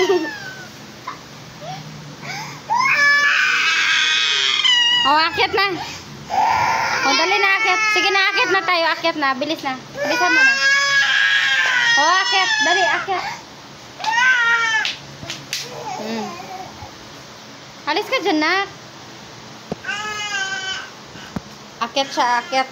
Oh, akyat na. Oh, dali na, akyat. Sige na, akyat na tayo. Akyat na. Bilis na. Bilisan mo na. Oh, akyat. Dali, akyat. Alis ka dyan, nak. Akyat siya, akyat.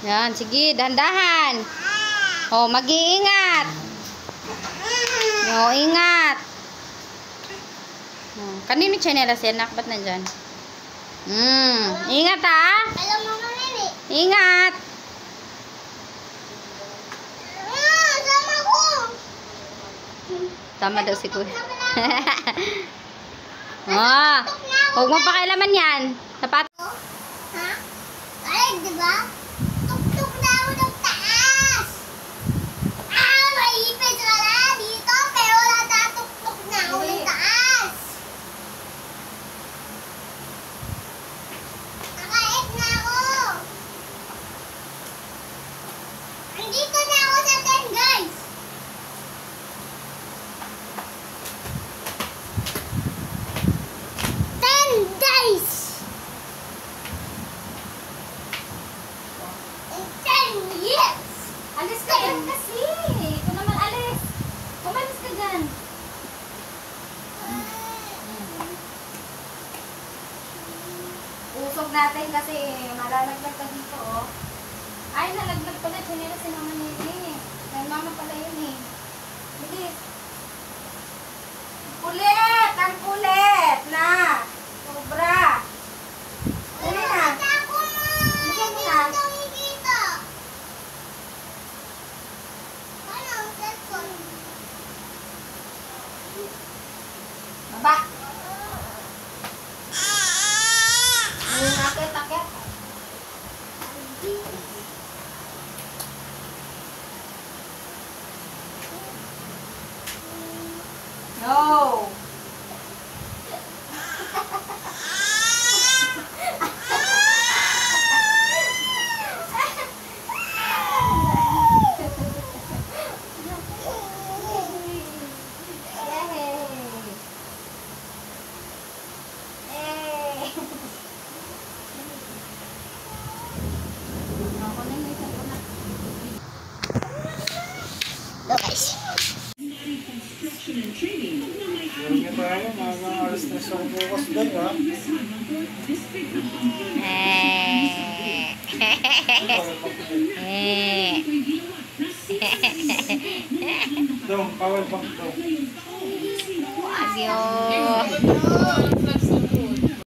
Yan, sige, dahan-dahan. Oh, mag-iingat. Oh, ingat. Oh, kanino tsinelas yan, nak? Ba't nandyan? Ingat, ha? Alam mo, Mami. Ingat. Sama ko. Tama daw si Kuya. Oh, huwag mo pakialaman yan. Sapat. Ha? Ay, di ba? Tuk-tuk na ako ng taas. Maipit ka na dito, pero natatuk-tuk na ako ng taas. Nakaip na ako. Andito na ako sa 10, guys. Alis ka dyan kasi. Ito naman alis. Umalis ka dyan. Usog natin kasi malalaglag ka dito, oh. Ay, nalaglag pala. Chinela si Mama Nili. Dahil Mama pala yun, eh. Bilis. Kulit! Ang kulit! Na! Sobra! Dali na. Bigyan mo na. Baba. Akit. No. Guys. Hindi tayo, mga-alis na sa bukas doon, ha? Doon, power bank doon. Adios.